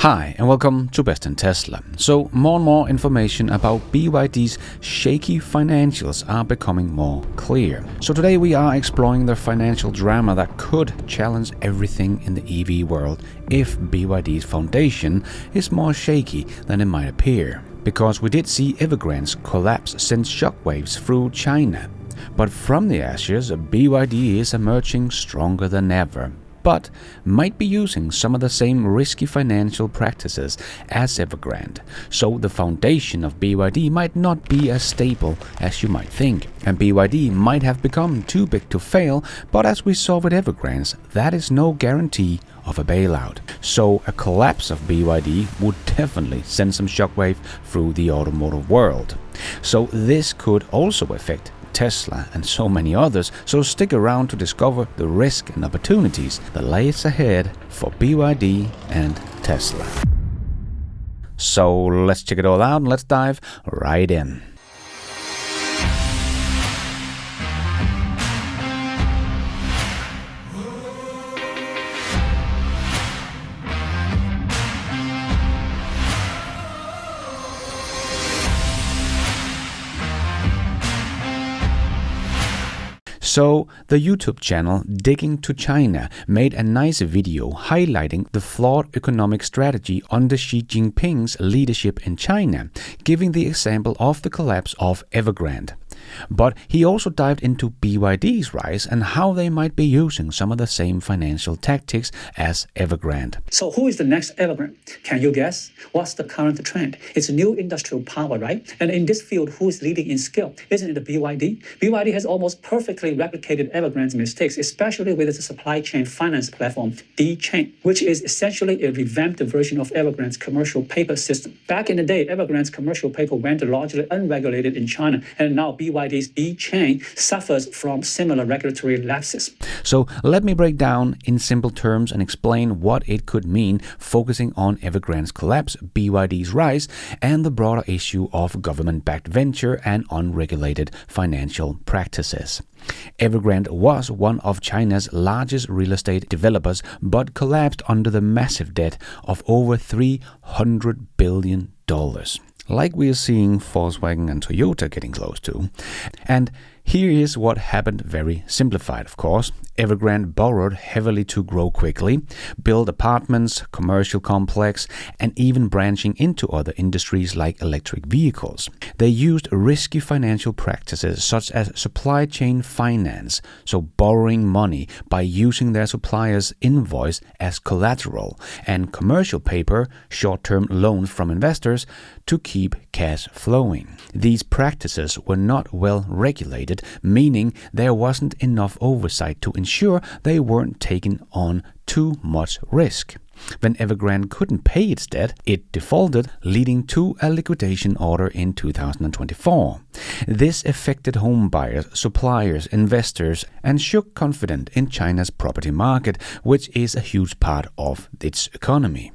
Hi and welcome to Best in Tesla. So more and more information about BYD's shaky financials are becoming more clear. So today we are exploring the financial drama that could challenge everything in the EV world if BYD's foundation is more shaky than it might appear. Because we did see Evergrande's collapse send shockwaves through China. But from the ashes, BYD is emerging stronger than ever, but might be using some of the same risky financial practices as Evergrande. So the foundation of BYD might not be as stable as you might think, and BYD might have become too big to fail, but as we saw with Evergrande, that is no guarantee of a bailout. So a collapse of BYD would definitely send some shockwave through the automotive world. So this could also affect Tesla and so many others, so stick around to discover the risk and opportunities that lays ahead for BYD and Tesla. So let's check it all out and let's dive right in. So, the YouTube channel Digging to China made a nice video highlighting the flawed economic strategy under Xi Jinping's leadership in China, giving the example of the collapse of Evergrande. But he also dived into BYD's rise and how they might be using some of the same financial tactics as Evergrande. So who is the next Evergrande? Can you guess? What's the current trend? It's new industrial power, right? And in this field, who is leading in scale? Isn't it the BYD? BYD has almost perfectly replicated Evergrande's mistakes, especially with its supply chain finance platform, D-Chain, which is essentially a revamped version of Evergrande's commercial paper system. Back in the day, Evergrande's commercial paper went largely unregulated in China, and now BYD's D-Chain suffers from similar regulatory lapses. So let me break down in simple terms and explain what it could mean, focusing on Evergrande's collapse, BYD's rise, and the broader issue of government-backed venture and unregulated financial practices. Evergrande was one of China's largest real estate developers, but collapsed under the massive debt of over $300 billion. Like we are seeing Volkswagen and Toyota getting close to. And here is what happened, very simplified of course. Evergrande borrowed heavily to grow quickly, build apartments, commercial complex, and even branching into other industries like electric vehicles. They used risky financial practices such as supply chain finance, so borrowing money by using their suppliers' invoice as collateral, and commercial paper, short-term loans from investors, to keep cash flowing. These practices were not well regulated, meaning there wasn't enough oversight to ensure they weren't taking on too much risk. When Evergrande couldn't pay its debt, it defaulted, leading to a liquidation order in 2024. This affected home buyers, suppliers, investors, and shook confidence in China's property market, which is a huge part of its economy.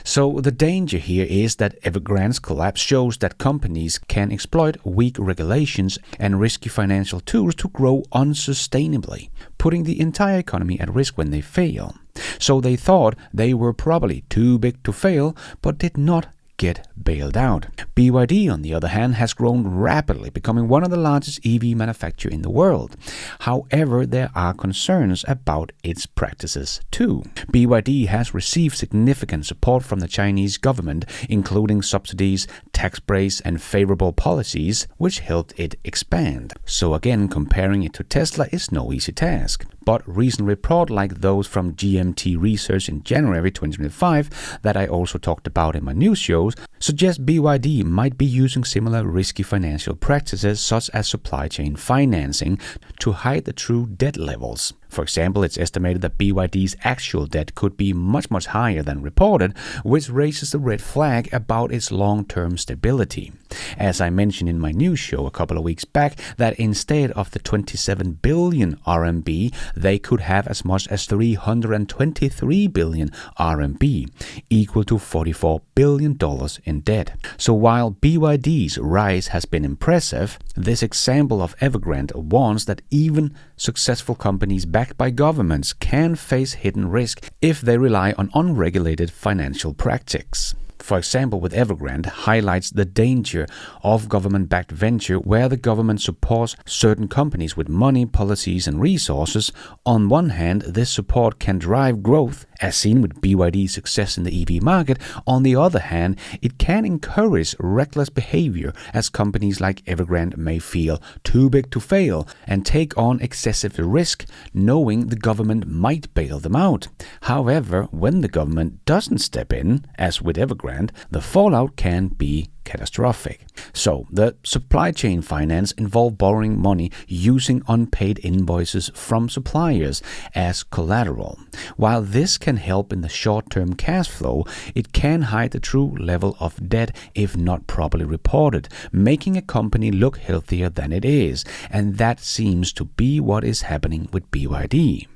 So the danger here is that Evergrande's collapse shows that companies can exploit weak regulations and risky financial tools to grow unsustainably, putting the entire economy at risk when they fail. So they thought they were probably too big to fail, but did not get bailed out. BYD, on the other hand, has grown rapidly, becoming one of the largest EV manufacturers in the world. However, there are concerns about its practices too. BYD has received significant support from the Chinese government, including subsidies, tax breaks, and favorable policies, which helped it expand. So again, comparing it to Tesla is no easy task. But recent reports like those from GMT Research in January 2025 that I also talked about in my news shows suggest BYD might be using similar risky financial practices such as supply chain financing to hide the true debt levels. For example, it's estimated that BYD's actual debt could be much higher than reported, which raises the red flag about its long-term stability. As I mentioned in my news show a couple of weeks back, that instead of the 27 billion RMB, they could have as much as 323 billion RMB, equal to $44 billion in debt. So while BYD's rise has been impressive, this example of Evergrande warns that even successful companies backed backed by governments can face hidden risk if they rely on unregulated financial practices. For example, with Evergrande highlights the danger of government-backed venture where the government supports certain companies with money, policies and resources. On one hand, this support can drive growth, as seen with BYD's success in the EV market. On the other hand, it can encourage reckless behavior as companies like Evergrande may feel too big to fail and take on excessive risk, knowing the government might bail them out. However, when the government doesn't step in, as with Evergrande, the fallout can be catastrophic. So, the supply chain finance involve borrowing money using unpaid invoices from suppliers as collateral. While this can help in the short-term cash flow, it can hide the true level of debt if not properly reported, making a company look healthier than it is. And that seems to be what is happening with BYD.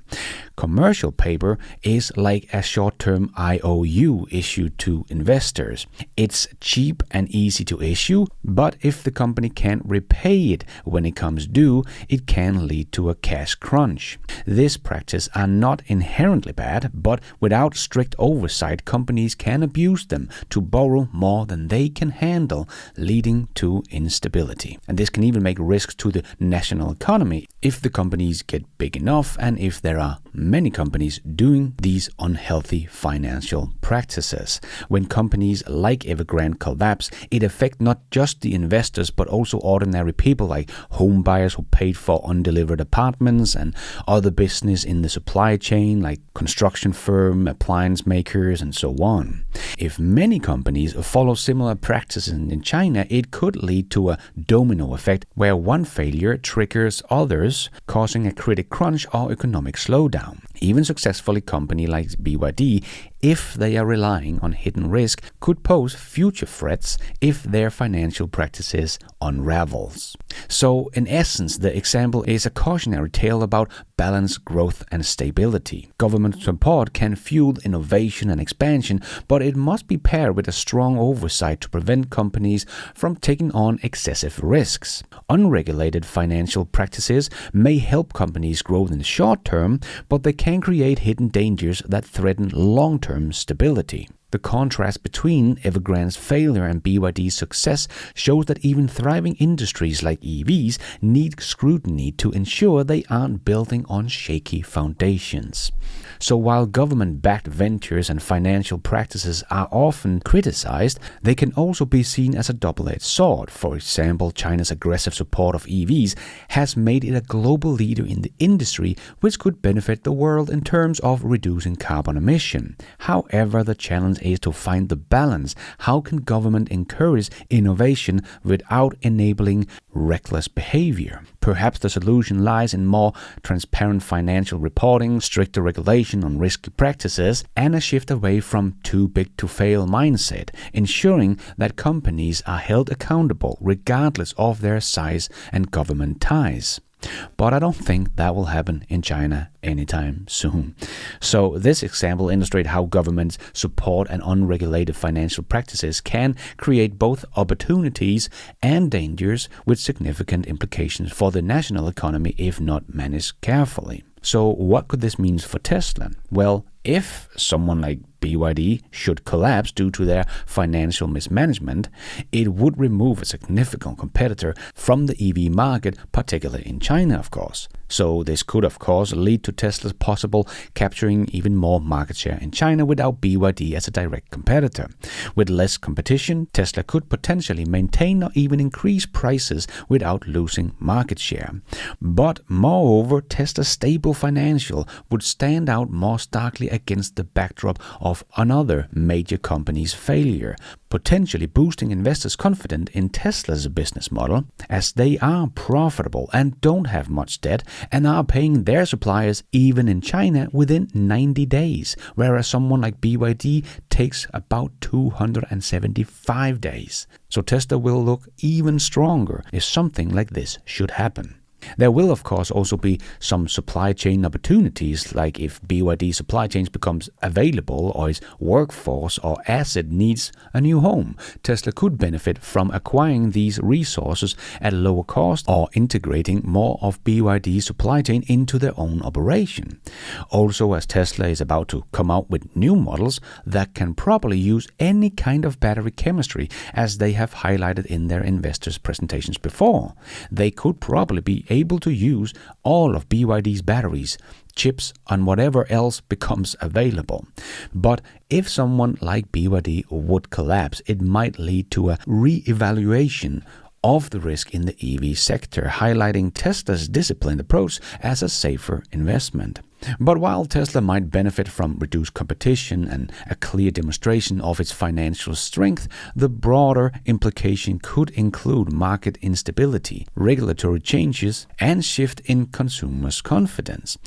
Commercial paper is like a short-term IOU issued to investors. It's cheap and easy to issue, but if the company can't repay it when it comes due, it can lead to a cash crunch. This practice are not inherently bad, but without strict oversight, companies can abuse them to borrow more than they can handle, leading to instability. And this can even make risks to the national economy if the companies get big enough and if there are many companies doing these unhealthy financial practices. When companies like Evergrande collapse, it affects not just the investors but also ordinary people like home buyers who paid for undelivered apartments and other business in the supply chain like construction firm, appliance makers and so on. If many companies follow similar practices in China, it could lead to a domino effect where one failure triggers others, causing a credit crunch or economic slowdown. Even successful company like BYD, if they are relying on hidden risk, could pose future threats if their financial practices unravels. So, in essence, the example is a cautionary tale about balanced growth and stability. Government support can fuel innovation and expansion, but it must be paired with a strong oversight to prevent companies from taking on excessive risks. Unregulated financial practices may help companies grow in the short term, but they can create hidden dangers that threaten long-term stability. The contrast between Evergrande's failure and BYD's success shows that even thriving industries like EVs need scrutiny to ensure they aren't building on shaky foundations. So while government-backed ventures and financial practices are often criticized, they can also be seen as a double-edged sword. For example, China's aggressive support of EVs has made it a global leader in the industry, which could benefit the world in terms of reducing carbon emission. However, the challenge is to find the balance. How can government encourage innovation without enabling reckless behavior? Perhaps the solution lies in more transparent financial reporting, stricter regulation on risky practices, and a shift away from too big to fail mindset, ensuring that companies are held accountable regardless of their size and government ties. But I don't think that will happen in China anytime soon. So this example illustrates how governments support and unregulated financial practices can create both opportunities and dangers with significant implications for the national economy if not managed carefully. So what could this mean for Tesla? Well, if someone like BYD should collapse due to their financial mismanagement, it would remove a significant competitor from the EV market, particularly in China, of course. So this could, of course, lead to Tesla's possible capturing even more market share in China without BYD as a direct competitor. With less competition, Tesla could potentially maintain or even increase prices without losing market share. But moreover, Tesla's stable financial would stand out more starkly against the backdrop of another major company's failure, potentially boosting investors' confidence in Tesla's business model, as they are profitable and don't have much debt and are paying their suppliers even in China within 90 days, whereas someone like BYD takes about 275 days. So Tesla will look even stronger if something like this should happen. There will, of course, also be some supply chain opportunities, like if BYD supply chains becomes available or its workforce or asset needs a new home. Tesla could benefit from acquiring these resources at lower cost or integrating more of BYD's supply chain into their own operation. Also, as Tesla is about to come out with new models that can properly use any kind of battery chemistry, as they have highlighted in their investors' presentations before, they could probably be able to use all of BYD's batteries, chips, and whatever else becomes available. But if someone like BYD would collapse, it might lead to a re-evaluation of the risk in the EV sector, highlighting Tesla's disciplined approach as a safer investment. But while Tesla might benefit from reduced competition and a clear demonstration of its financial strength, the broader implication could include market instability, regulatory changes, and shift in consumers' confidence.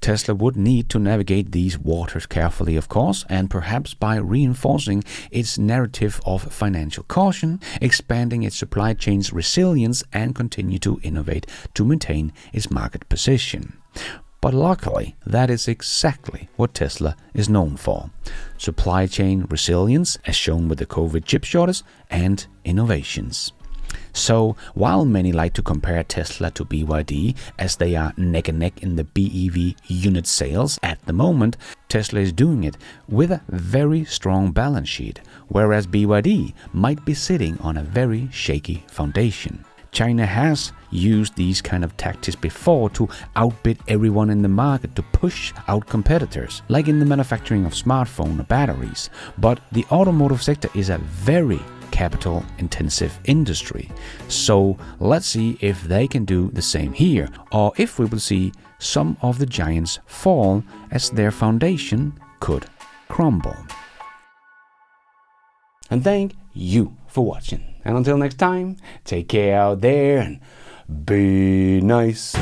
Tesla would need to navigate these waters carefully, of course, and perhaps by reinforcing its narrative of financial caution, expanding its supply chain's resilience, and continue to innovate to maintain its market position. But luckily, that is exactly what Tesla is known for. Supply chain resilience, as shown with the COVID chip shortage, and innovations. So, while many like to compare Tesla to BYD, as they are neck and neck in the BEV unit sales at the moment, Tesla is doing it with a very strong balance sheet, whereas BYD might be sitting on a very shaky foundation. China has used these kind of tactics before to outbid everyone in the market to push out competitors, like in the manufacturing of smartphone batteries. But the automotive sector is a very capital-intensive industry. So let's see if they can do the same here, or if we will see some of the giants fall as their foundation could crumble. And thank you for watching. And until next time, take care out there and be nice.